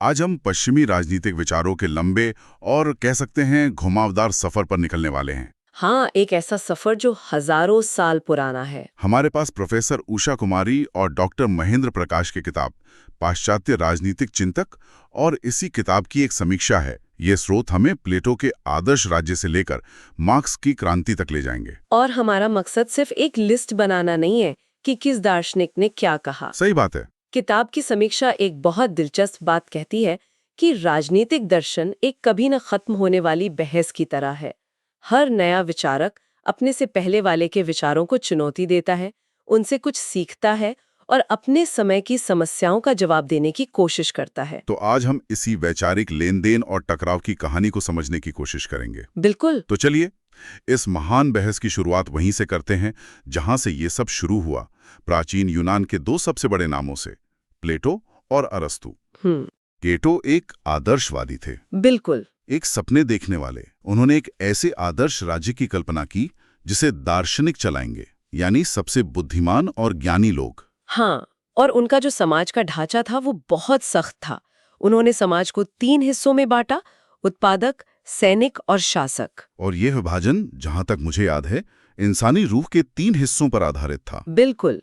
आज हम पश्चिमी राजनीतिक विचारों के लंबे और कह सकते हैं घुमावदार सफर पर निकलने वाले हैं। हाँ, एक ऐसा सफर जो हजारों साल पुराना है। हमारे पास प्रोफेसर उषा कुमारी और डॉक्टर महेंद्र प्रकाश की किताब पाश्चात्य राजनीतिक चिंतक और इसी किताब की एक समीक्षा है। ये स्रोत हमें प्लेटो के आदर्श राज्य से लेकर मार्क्स की क्रांति तक ले जाएंगे। और हमारा मकसद सिर्फ एक लिस्ट बनाना नहीं है कि किस दार्शनिक ने क्या कहा। सही बात है। किताब की समीक्षा एक बहुत दिलचस्प बात कहती है कि राजनीतिक दर्शन एक कभी न खत्म होने वाली बहस की तरह है। हर नया विचारक अपने से पहले वाले के विचारों को चुनौती देता है, उनसे कुछ सीखता है और अपने समय की समस्याओं का जवाब देने की कोशिश करता है। तो आज हम इसी वैचारिक लेन देन और टकराव की कहानी को समझने की कोशिश करेंगे। बिल्कुल। तो चलिए इस महान बहस की शुरुआत वहीं से करते हैं जहां से ये सब शुरू हुआ, प्राचीन यूनान के दो सबसे बड़े नामों से, प्लेटो और अरस्तु। प्लेटो एक आदर्शवादी थे। बिल्कुल। एक सपने देखने वाले। उन्होंने एक ऐसे आदर्श राज्य की कल्पना की जिसे दार्शनिक चलाएंगे, यानी सबसे बुद्धिमान और ज्ञानी लोग। हाँ, और उनका जो समाज का ढांचा था वो बहुत सख्त था। उन्होंने समाज को 3 हिस्सों में बांटा, उत्पादक, सैनिक और शासक। और यह विभाजन, जहां तक मुझे याद है, इंसानी रूह के 3 हिस्सों पर आधारित था। बिल्कुल,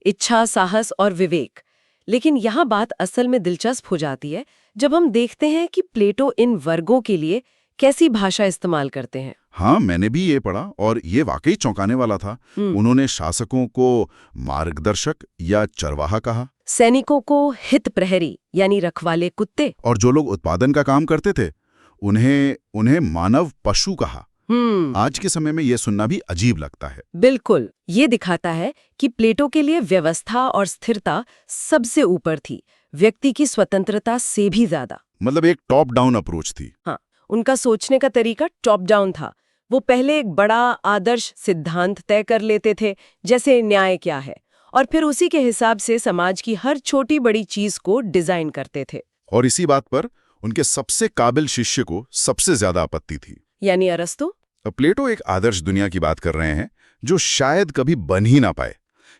इच्छा, साहस और विवेक। लेकिन यहाँ बात असल में दिलचस्प हो जाती है जब हम देखते हैं कि प्लेटो इन वर्गों के लिए कैसी भाषा इस्तेमाल करते हैं। हाँ, मैंने भी ये पढ़ा और ये वाकई चौंकाने वाला था। उन्होंने शासकों को मार्गदर्शक या चरवाहा कहा, सैनिकों को हित प्रहरी यानी रखवाले कुत्ते, और जो लोग उत्पादन का काम करते थे उन्हें मानव पशु कहा। आज के समय में यह सुनना भी अजीब लगता है। बिल्कुल, ये दिखाता है कि प्लेटो के लिए व्यवस्था और स्थिरता सबसे ऊपर थी, व्यक्ति की स्वतंत्रता से भी ज्यादा। मतलब एक टॉप डाउन अप्रोच थी। हाँ, उनका सोचने का तरीका टॉप डाउन था। वो पहले एक बड़ा आदर्श सिद्धांत तय कर लेते थे, जैसे न्याय क्या है, और फिर उसी के हिसाब से समाज की हर छोटी बड़ी चीज को डिजाइन करते थे। और इसी बात पर उनके सबसे काबिल शिष्य को सबसे ज्यादा आपत्ति थी, यानी अरस्तु। प्लेटो एक आदर्श दुनिया की बात कर रहे हैं जो शायद कभी बन ही ना पाए।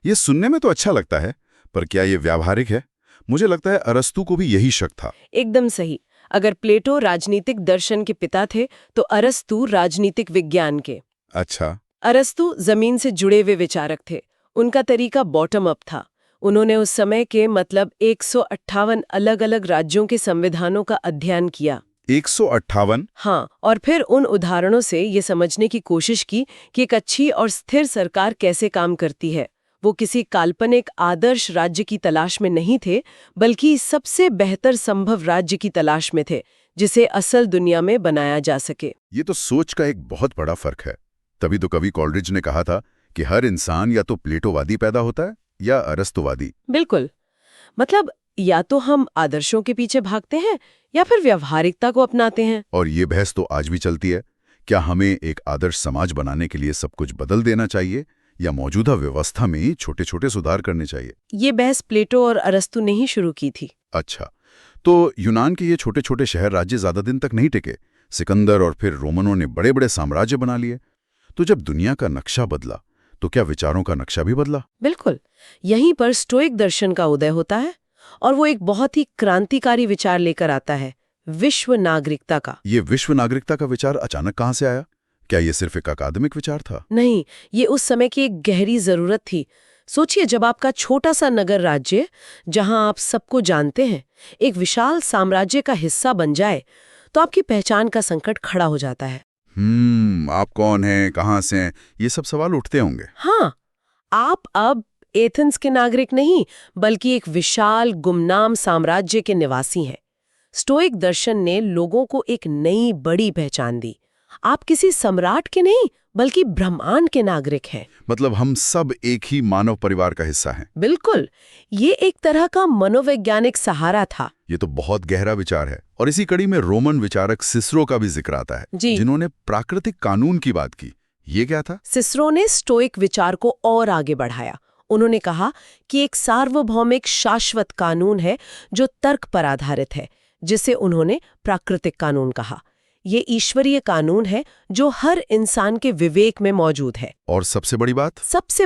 ये सुनने में तो अच्छा लगता है, पर क्या ये व्यावहारिक है? मुझे लगता है अरस्तु को भी यही शक था। एकदम सही। अगर प्लेटो राजनीतिक दर्शन के पिता थे तो अरस्तु राजनीतिक विज्ञान के। अच्छा। अरस्तु जमीन से जुड़े हुए विचारक थे। उनका तरीका बॉटम अप था। उन्होंने उस समय के 158 अलग-अलग राज्यों के संविधानों का अध्ययन किया। 158? हाँ, और फिर उन उदाहरणों से ये समझने की कोशिश की कि एक अच्छी और स्थिर सरकार कैसे काम करती है। वो किसी काल्पनिक आदर्श राज्य की तलाश में नहीं थे, बल्कि सबसे बेहतर संभव राज्य की तलाश में थे, जिसे असल दुनिया में बनाया जा सके। ये तो सोच का एक बहुत बड़ा फर्क है। तभी तो कवि कॉलरिज ने कहा था कि हर इंसान या तो प्लेटोवादी पैदा होता है या अरस्तुवादी। बिल्कुल। मतलब या तो हम आदर्शों के पीछे भागते हैं या फिर व्यावहारिकता को अपनाते हैं। और ये बहस तो आज भी चलती है। क्या हमें एक आदर्श समाज बनाने के लिए सब कुछ बदल देना चाहिए या मौजूदा व्यवस्था में छोटे छोटे सुधार करने चाहिए? ये बहस प्लेटो और अरस्तु ने ही शुरू की थी। अच्छा, तो यूनान के ये छोटे छोटे शहर राज्य ज्यादा दिन तक नहीं टिके। सिकंदर और फिर रोमनों ने बड़े बड़े साम्राज्य बना लिए। तो जब दुनिया का नक्शा बदला तो क्या विचारों का नक्शा भी बदला? बिल्कुल। यहीं पर स्टोइक दर्शन का उदय होता है और वो एक बहुत ही क्रांतिकारी विचार लेकर आता है, विश्व नागरिकता का। ये विश्व नागरिकता का विचार अचानक कहां से आया? क्या ये सिर्फ एक अकादमिक विचार था? नहीं, ये उस समय की एक गहरी जरूरत थी। सोचिए, जब आपका छोटा सा नगर राज्य, जहां आप सबको जानते हैं, एक विशाल साम्राज्य का हिस्सा बन जाए, तो आपकी पहचान का संकट खड़ा हो जाता है। आप कौन हैं, कहां से हैं, ये सब सवाल उठते होंगे। हाँ, आप अब एथेंस के नागरिक नहीं, बल्कि एक विशाल गुमनाम साम्राज्य के निवासी हैं। स्टोइक दर्शन ने लोगों को एक नई बड़ी पहचान दी। आप किसी सम्राट के नहीं, बल्कि ब्रह्मांड के नागरिक हैं। मतलब हम सब एक ही मानव परिवार का हिस्सा हैं। बिल्कुल, ये एक तरह का मनोवैज्ञानिक सहारा था। ये तो बहुत गहरा विचार है। और इसी कड़ी में रोमन विचारक सिसरो का भी जिक्र आता है, जिन्होंने प्राकृतिक कानून की बात की। ये क्या था? सिसरो ने स्टोइक विचार को और आगे बढ़ाया। उन्होंने कहा कि एक सार्वभौमिक शाश्वत कानून है जो तर्क पर आधारित है, जिसे उन्होंने प्राकृतिक कानून कहा। ये ईश्वरीय कानून है जो हर इंसान के विवेक में मौजूद है। और सबसे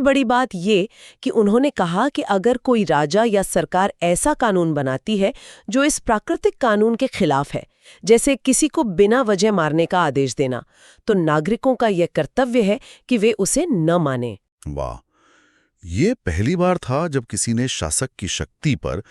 बड़ी बात ये कि उन्होंने कहा कि अगर कोई राजा या सरकार ऐसा कानून बनाती है जो इस प्राकृतिक कानून के खिलाफ है, जैसे किसी को बिना वजह मारने का आदेश देना, तो नागरिकों का यह कर्तव्य है कि वे उसे न माने। वाह, ये पहली बार था जब किसी ने शासक की शक्ति पर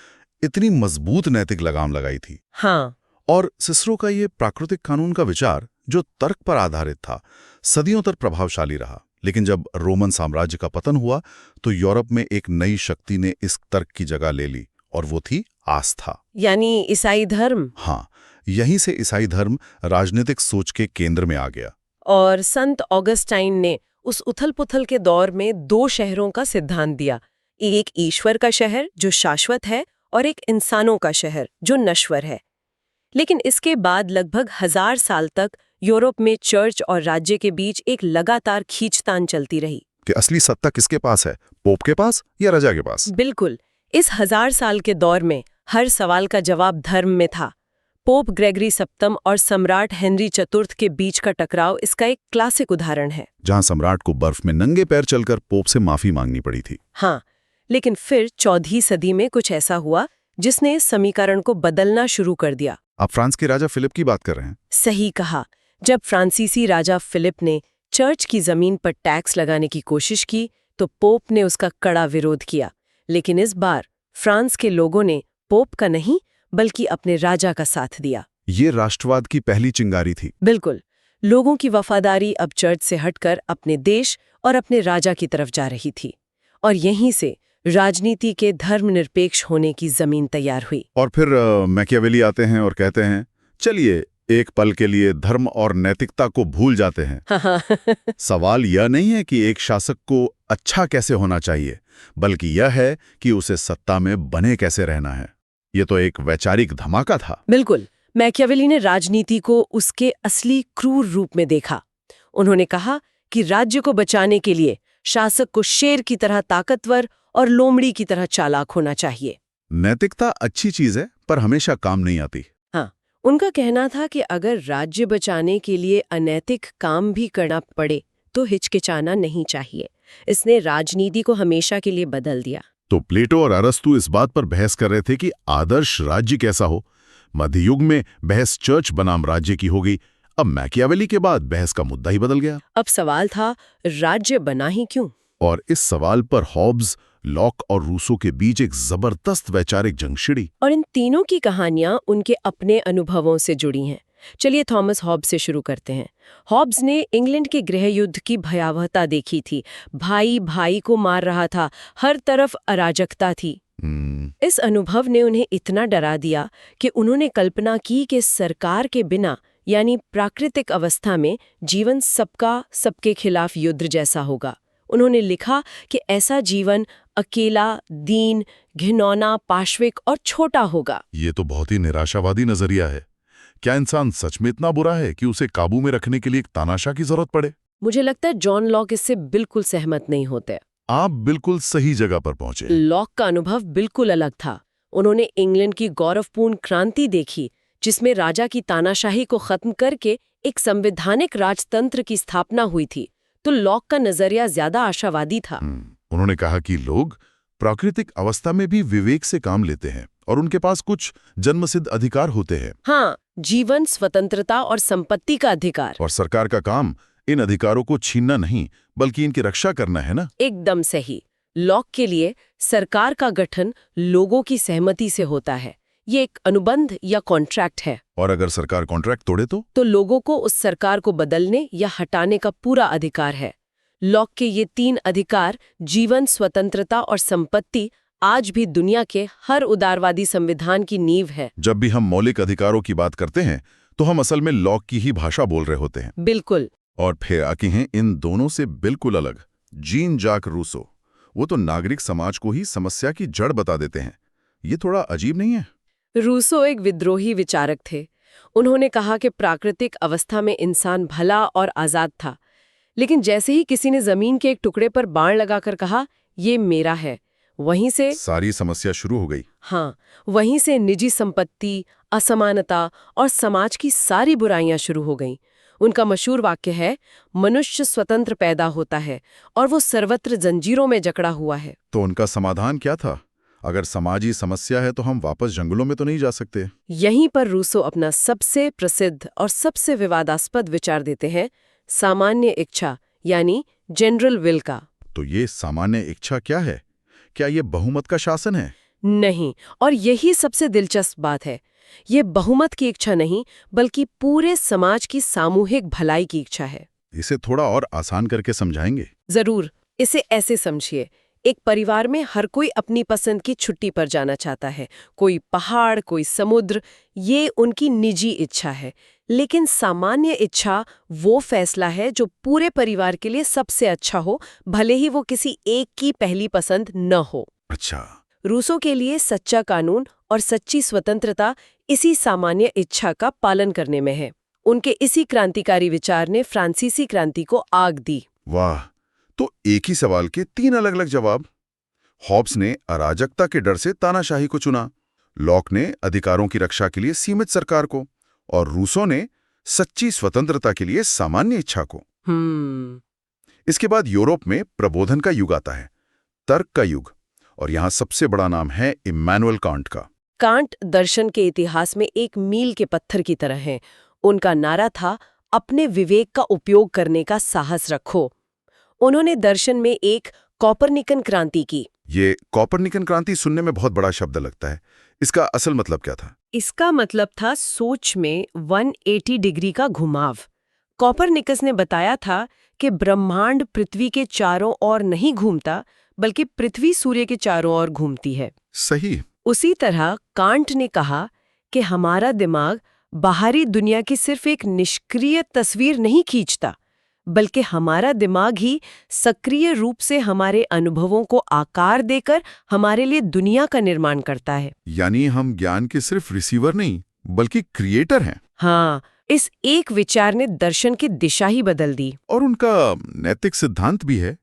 इतनी मजबूत नैतिक लगाम लगाई थी। हाँ, और सिसरो का ये प्राकृतिक कानून का विचार, जो तर्क पर आधारित था, सदियों तक प्रभावशाली रहा। लेकिन जब रोमन साम्राज्य का पतन हुआ तो यूरोप में एक नई शक्ति ने इस तर्क की जगह ले ली, और वो थी आस्था, यानी ईसाई धर्म। हाँ, यहीं से ईसाई धर्म राजनीतिक सोच के केंद्र में आ गया। और संत ऑगस्टाइन ने उस उथल-पुथल के दौर में 2 शहरों का सिद्धांत दिया, एक ईश्वर का शहर जो शाश्वत है और एक इंसानों का शहर जो नश्वर है। लेकिन इसके बाद लगभग 1000 साल तक यूरोप में चर्च और राज्य के बीच एक लगातार खींचतान चलती रही कि असली सत्ता किसके पास है, पोप के पास या राजा के पास? बिल्कुल। इस 1000 साल के दौर में हर सवाल का जवाब धर्म में था। पोप ग्रेगरी सप्तम और सम्राट हेनरी चतुर्थ के बीच का टकराव इसका एक क्लासिक उदाहरण है, जहां सम्राट को बर्फ में नंगे पैर चलकर पोप से माफी मांगनी पड़ी थी। हाँ, लेकिन फिर 14वीं सदी में कुछ ऐसा हुआ जिसने इस समीकरण को बदलना शुरू कर दिया। आप फ्रांस के राजा फिलिप की बात कर रहे हैं? सही कहा। जब फ्रांसीसी राजा फिलिप ने चर्च की जमीन पर टैक्स लगाने की कोशिश की तो पोप ने उसका कड़ा विरोध किया। लेकिन इस बार फ्रांस के लोगों ने पोप का नहीं बल्कि अपने राजा का साथ दिया। ये राष्ट्रवाद की पहली चिंगारी थी। बिल्कुल। लोगों की वफादारी अब चर्च से हटकर अपने देश और अपने राजा की तरफ जा रही थी, और यहीं से राजनीति के धर्मनिरपेक्ष होने की जमीन तैयार हुई। और फिर मैकियावेली आते हैं और कहते हैं, चलिए एक पल के लिए धर्म और नैतिकता को भूल जाते हैं। सवाल यह नहीं है कि एक शासक को अच्छा कैसे होना चाहिए, बल्कि यह है कि उसे सत्ता में बने कैसे रहना है। ये तो एक वैचारिक धमाका था। बिल्कुल। मैकियावेली ने राजनीति को उसके असली क्रूर रूप में देखा। उन्होंने कहा कि राज्य को बचाने के लिए शासक को शेर की तरह ताकतवर और लोमड़ी की तरह चालाक होना चाहिए। नैतिकता अच्छी चीज है, पर हमेशा काम नहीं आती। हाँ, उनका कहना था कि अगर राज्य बचाने के लिए अनैतिक काम भी करना पड़े तो हिचकिचाना नहीं चाहिए। इसने राजनीति को हमेशा के लिए बदल दिया। तो प्लेटो और अरस्तु इस बात पर बहस कर रहे थे कि आदर्श राज्य कैसा हो। मध्ययुग में बहस चर्च बनाम राज्य की हो गई। अब मैकियावेली के बाद बहस का मुद्दा ही बदल गया। अब सवाल था, राज्य बना ही क्यों? और इस सवाल पर हॉब्स, लॉक और रूसो के बीच एक जबरदस्त वैचारिक जंग छिड़ी। और इन तीनों की कहानियां उनके अपने अनुभवों से जुड़ी हैं। चलिए थॉमस हॉब्स से शुरू करते हैं। हॉब्स ने इंग्लैंड के गृह युद्ध की भयावहता देखी थी। भाई भाई को मार रहा था, हर तरफ अराजकता थी। इस अनुभव ने उन्हें इतना डरा दिया कि उन्होंने कल्पना की कि सरकार के बिना, यानी प्राकृतिक अवस्था में, जीवन सबका सबके खिलाफ युद्ध जैसा होगा। उन्होंने लिखा कि ऐसा जीवन अकेला, दीन, घिनौना, पाशविक और छोटा होगा। ये तो बहुत ही निराशावादी नजरिया है। क्या इंसान सच में इतना बुरा है कि उसे काबू में रखने के लिए एक तानाशाह की जरूरत पड़े? मुझे लगता है जॉन लॉक इससे बिल्कुल सहमत नहीं होते। आप बिल्कुल सही जगह पर पहुंचे। लॉक का अनुभव बिल्कुल अलग था। उन्होंने इंग्लैंड की गौरवपूर्ण क्रांति देखी, जिसमें राजा की तानाशाही को खत्म करके एक संवैधानिक राजतंत्र की स्थापना हुई थी। तो लॉक का नजरिया ज्यादा आशावादी था। उन्होंने कहा कि लोग प्राकृतिक अवस्था में भी विवेक से काम लेते हैं और उनके पास कुछ जन्मसिद्ध अधिकार होते हैं। हाँ, जीवन, स्वतंत्रता और संपत्ति का अधिकार। और सरकार का काम इन अधिकारों को छीनना नहीं, बल्कि इनकी रक्षा करना है ना। एकदम सही। लॉक के लिए सरकार का गठन लोगों की सहमति से होता है। ये एक अनुबंध या कॉन्ट्रैक्ट है। और अगर सरकार कॉन्ट्रैक्ट तोड़े तो लोगों को उस सरकार को बदलने या हटाने का पूरा अधिकार है। लॉक के ये 3 अधिकार, जीवन, स्वतंत्रता और संपत्ति, आज भी दुनिया के हर उदारवादी संविधान की नींव है। जब भी हम मौलिक अधिकारों की बात करते हैं तो हम असल में लॉक की ही भाषा बोल रहे होते हैं। बिल्कुल। और फिर आके हैं इन दोनों से बिल्कुल अलग जीन जाक रूसो। वो तो नागरिक समाज को ही समस्या की जड़ बता देते हैं। ये थोड़ा अजीब नहीं है? रूसो एक विद्रोही विचारक थे। उन्होंने कहा कि प्राकृतिक अवस्था में इंसान भला और आजाद था, लेकिन जैसे ही किसी ने जमीन के एक टुकड़े पर बाण लगाकर कहा, ये मेरा है, वहीं से सारी समस्या शुरू हो गई। हाँ, वहीं से निजी संपत्ति, असमानता और समाज की सारी बुराइयां शुरू हो गईं। उनका मशहूर वाक्य है, मनुष्य स्वतंत्र पैदा होता है और वो सर्वत्र जंजीरों में जकड़ा हुआ है। तो उनका समाधान क्या था? अगर समाजी समस्या है तो हम वापस जंगलों में तो नहीं जा सकते। यहीं पर रूसो अपना सबसे प्रसिद्ध और सबसे विवादास्पद विचार देते हैं, सामान्य इच्छा यानी जनरल विल का। तो ये सामान्य इच्छा क्या है? क्या ये बहुमत का शासन है? नहीं, और यही सबसे दिलचस्प बात है। ये बहुमत की इच्छा नहीं, बल्कि पूरे समाज की सामूहिक भलाई की इच्छा है। इसे थोड़ा और आसान करके समझाएंगे? जरूर। इसे ऐसे समझिए, एक परिवार में हर कोई अपनी पसंद की छुट्टी पर जाना चाहता है। कोई पहाड़, कोई समुद्र, ये उनकी निजी इच्छा है। लेकिन सामान्य इच्छा वो फैसला है जो पूरे परिवार के लिए सबसे अच्छा हो, भले ही वो किसी एक की पहली पसंद न हो। अच्छा। रूसो के लिए सच्चा कानून और सच्ची स्वतंत्रता इसी सामान्य इच्छा का पालन करने में है। उनके इसी क्रांतिकारी विचार ने फ्रांसीसी क्रांति को आग दी। वाह, तो एक ही सवाल के 3 अलग-अलग जवाब। हॉब्स ने अराजकता के डर से तानाशाही को चुना, लॉक ने अधिकारों की रक्षा के लिए सीमित सरकार को, और रूसो ने सच्ची स्वतंत्रता के लिए सामान्य इच्छा को। इसके बाद यूरोप में प्रबोधन का युग आता है, तर्क का युग, और यहाँ सबसे बड़ा नाम है इम्मानुएल कांट का। कांट दर्शन के इतिहास में एक मील के पत्थर की तरह हैं। उनका नारा था, अपने विवेक का उपयोग करने का साहस रखो। उन्होंने दर्शन में एक कोपरनिकन क्रांति की। ये कोपरनिकन क्रांति सुनने में बहुत बड़ा शब्द लगता है। इसका असल मतलब क्या था? इसका मतलब था सोच में 180 डिग्री का घुमाव। कोपरनिकस ने बताया था कि ब्रह्मांड पृथ्वी के चारों ओर नहीं घूमता, बल्कि पृथ्वी सूर्य के चारों ओर घूमती है। सही। उसी तरह कांट ने कहा कि हमारा दिमाग बाहरी दुनिया की सिर्फ एक निष्क्रिय तस्वीर नहीं खींचता, बल्कि हमारा दिमाग ही सक्रिय रूप से हमारे अनुभवों को आकार देकर हमारे लिए दुनिया का निर्माण करता है। यानी हम ज्ञान के सिर्फ रिसीवर नहीं, बल्कि क्रिएटर हैं। हाँ, इस एक विचार ने दर्शन की दिशा ही बदल दी। और उनका नैतिक सिद्धांत भी है,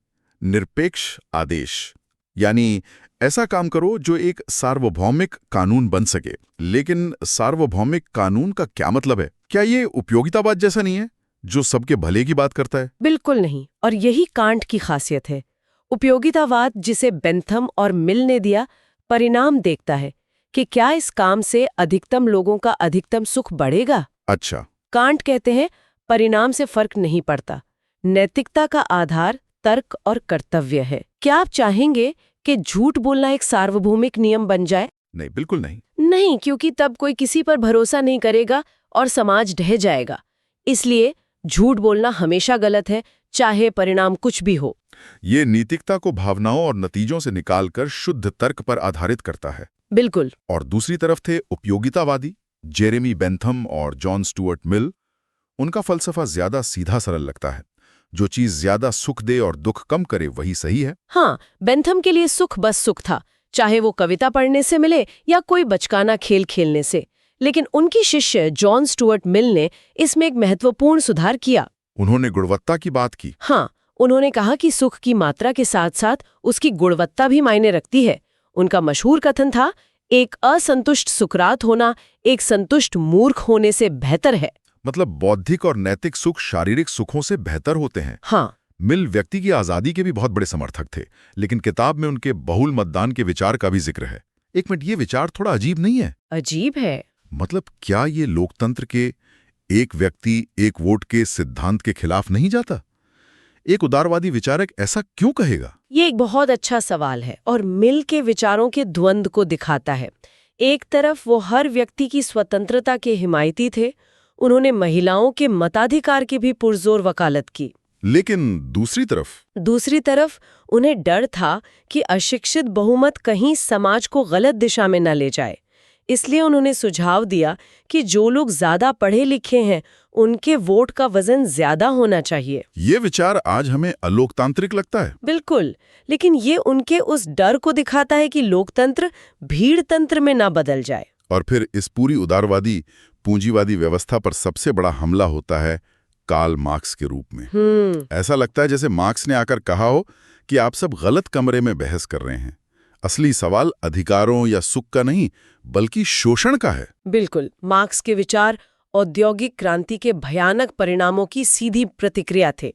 निरपेक्ष आदेश। यानी ऐसा काम करो जो एक सार्वभौमिक कानून बन सके। लेकिन सार्वभौमिक कानून का क्या मतलब है? क्या ये उपयोगितावाद जैसा नहीं है, जो सबके भले की बात करता है? बिल्कुल नहीं, और यही कांट की खासियत है। उपयोगितावाद, जिसे बेंथम और मिल ने दिया, परिणाम देखता है कि क्या इस काम से अधिकतम लोगों का अधिकतम सुख बढ़ेगा। अच्छा। कांट कहते हैं, परिणाम से फर्क नहीं पड़ता। नैतिकता का आधार तर्क और कर्तव्य है। क्या आप चाहेंगे कि झूठ बोलना एक सार्वभौमिक नियम बन जाए? नहीं, बिल्कुल नहीं। नहीं, क्योंकि तब कोई किसी पर भरोसा नहीं करेगा और समाज ढह जाएगा। इसलिए झूठ बोलना हमेशा गलत है, चाहे परिणाम कुछ भी हो। ये नैतिकता को भावनाओं और नतीजों से निकालकर शुद्ध तर्क पर आधारित करता है। बिल्कुल। और दूसरी तरफ थे उपयोगितावादी, जेरेमी बेंथम और जॉन स्टुअर्ट मिल। उनका फलसफा ज्यादा सीधा सरल लगता है। जो चीज ज्यादा सुख दे और दुख कम करे वही सही है। हाँ, बेंथम के लिए सुख बस सुख था, चाहे वो कविता पढ़ने से मिले या कोई बचकाना खेल खेलने से। लेकिन उनकी शिष्य जॉन स्टुअर्ट मिल ने इसमें एक महत्वपूर्ण सुधार किया। उन्होंने गुणवत्ता की बात की। हाँ, उन्होंने कहा कि सुख की मात्रा के साथ साथ उसकी गुणवत्ता भी मायने रखती है। उनका मशहूर कथन था, एक असंतुष्ट सुकरात होना एक संतुष्ट मूर्ख होने से बेहतर है। मतलब बौद्धिक और नैतिक सुख शारीरिक सुखों से बेहतर होते हैं। हाँ। मिल व्यक्ति की आजादी के भी बहुत बड़े समर्थक थे, लेकिन किताब में उनके बहुल मतदान के विचार का भी जिक्र है। एक मिनट, ये विचार थोड़ा अजीब नहीं है? अजीब है। मतलब क्या ये लोकतंत्र के एक व्यक्ति एक वोट के सिद्धांत के खिलाफ नहीं जाता? एक उदारवादी विचारक ऐसा क्यों कहेगा? ये एक बहुत अच्छा सवाल है और मिल के विचारों के द्वंद्व को दिखाता है। एक तरफ वो हर व्यक्ति की स्वतंत्रता के हिमायती थे, उन्होंने महिलाओं के मताधिकार की भी पुरजोर वकालत की। लेकिन दूसरी तरफ उन्हें डर था कि अशिक्षित बहुमत कहीं समाज को गलत दिशा में न ले जाए। इसलिए उन्होंने सुझाव दिया कि जो लोग ज्यादा पढ़े लिखे हैं उनके वोट का वजन ज्यादा होना चाहिए। ये विचार आज हमें अलोकतांत्रिक लगता है। बिल्कुल, लेकिन ये उनके उस डर को दिखाता है कि लोकतंत्र भीड़ तंत्र में ना बदल जाए। और फिर इस पूरी उदारवादी पूंजीवादी व्यवस्था पर सबसे बड़ा हमला होता है कार्ल मार्क्स के रूप में। ऐसा लगता है जैसे मार्क्स ने आकर कहा हो कि आप सब गलत कमरे में बहस कर रहे हैं, असली सवाल अधिकारों या सुख का नहीं, बल्कि शोषण का है। बिल्कुल, मार्क्स के विचार औद्योगिक क्रांति के भयानक परिणामों की सीधी प्रतिक्रिया थे।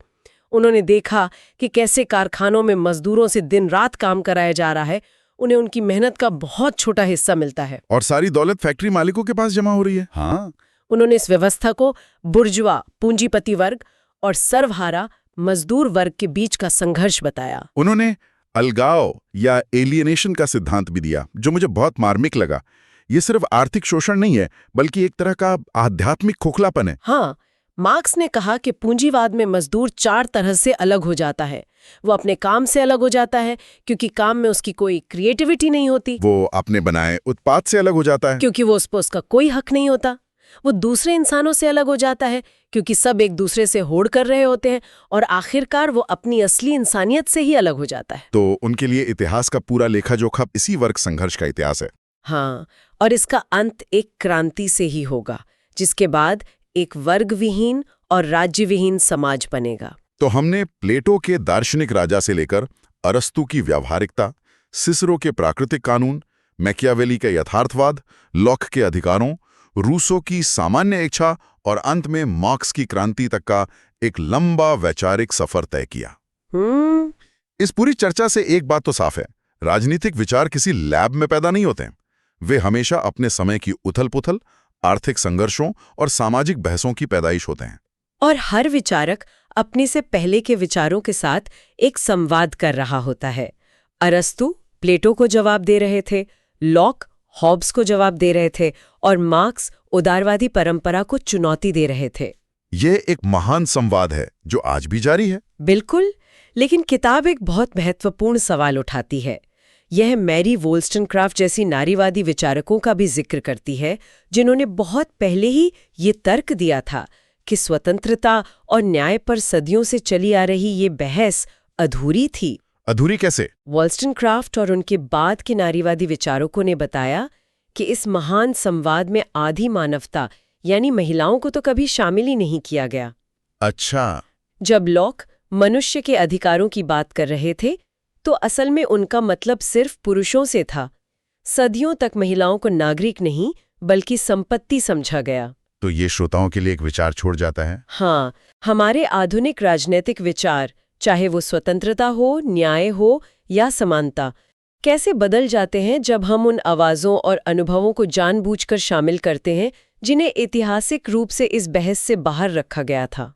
उन्होंने देखा कि कैसे कारखानों में मजदूरों से दिन रात काम कराया जा रहा है, उन्हें उनकी मेहनत का बहुत छोटा हिस्सा मिलता है। और सारी दौलत फैक्ट्री मालिकों के पास जमा हो रही है। हाँ, उन्होंने इस व्यवस्था को बुर्जुआ पूंजीपति वर्ग और सर्वहारा मजदूर वर्ग के बीच का संघर्ष बताया। उन्होंने अलगाव या एलियनेशन का सिद्धांत भी दिया, जो मुझे बहुत मार्मिक लगा। ये सिर्फ आर्थिक शोषण नहीं है, बल्कि एक तरह का आध्यात्मिक खोखलापन है। हाँ, मार्क्स ने कहा कि पूंजीवाद में मजदूर 4 तरह से अलग हो जाता है। वो अपने काम से अलग हो जाता है क्योंकि काम में उसकी कोई क्रिएटिविटी नहीं होती। वो अपने बनाए उत्पाद से अलग हो जाता है क्योंकि वो उस पर उसका कोई हक नहीं होता। वो दूसरे इंसानों से अलग हो जाता है क्योंकि सब एक दूसरे से होड़ कर रहे होते हैं। और आखिरकार वो अपनी असली इंसानियत से ही अलग हो जाता है। तो उनके लिए इतिहास का पूरा लेखा-जोखा इसी वर्ग संघर्ष का इतिहास है। हाँ, और इसका अंत एक क्रांति से ही होगा, जिसके बाद एक वर्ग विहीन और राज्य विहीन समाज बनेगा। तो हमने प्लेटो के दार्शनिक राजा से लेकर अरस्तु की व्यावहारिकता, सिसरो के प्राकृतिक कानून, मैकियावेली के यथार्थवाद, लॉक के अधिकारों, रूसो की सामान्य इच्छा और अंत में मार्क्स की क्रांति तक का एक लंबा वैचारिक सफर तय किया। इस पूरी चर्चा से एक बात तो साफ है, राजनीतिक विचार किसी लैब में पैदा नहीं होते हैं। वे हमेशा अपने समय की उथल-पुथल, आर्थिक संघर्षों और सामाजिक बहसों की पैदाइश होते हैं। और हर विचारक अपने से पहले के विचारों के साथ एक संवाद कर रहा होता है। अरस्तु प्लेटो को जवाब दे रहे थे, लॉक हॉब्स को जवाब दे रहे थे और मार्क्स उदारवादी परंपरा को चुनौती दे रहे थे। ये एक महान संवाद है जो आज भी जारी है। बिल्कुल, लेकिन किताब एक बहुत महत्वपूर्ण सवाल उठाती है। यह मैरी वोल्स्टनक्राफ्ट जैसी नारीवादी विचारकों का भी जिक्र करती है, जिन्होंने बहुत पहले ही ये तर्क दिया था कि स्वतंत्रता और न्याय पर सदियों से चली आ रही ये बहस अधूरी थी। अधूरी कैसे? वोल्स्टनक्राफ्ट और उनके बाद के नारीवादी विचारकों ने बताया कि इस महान संवाद में आधी मानवता यानी महिलाओं को तो कभी शामिल ही नहीं किया गया। अच्छा। जब लॉक मनुष्य के अधिकारों की बात कर रहे थे, तो असल में उनका मतलब सिर्फ पुरुषों से था। सदियों तक महिलाओं को नागरिक नहीं, बल्कि संपत्ति समझा गया। तो ये श्रोताओं के लिए एक विचार छोड़ जाता है। हाँ, हमारे आधुनिक राजनीतिक विचार, चाहे वो स्वतंत्रता हो, न्याय हो या समानता, कैसे बदल जाते हैं जब हम उन आवाज़ों और अनुभवों को जानबूझकर शामिल करते हैं जिन्हें ऐतिहासिक रूप से इस बहस से बाहर रखा गया था।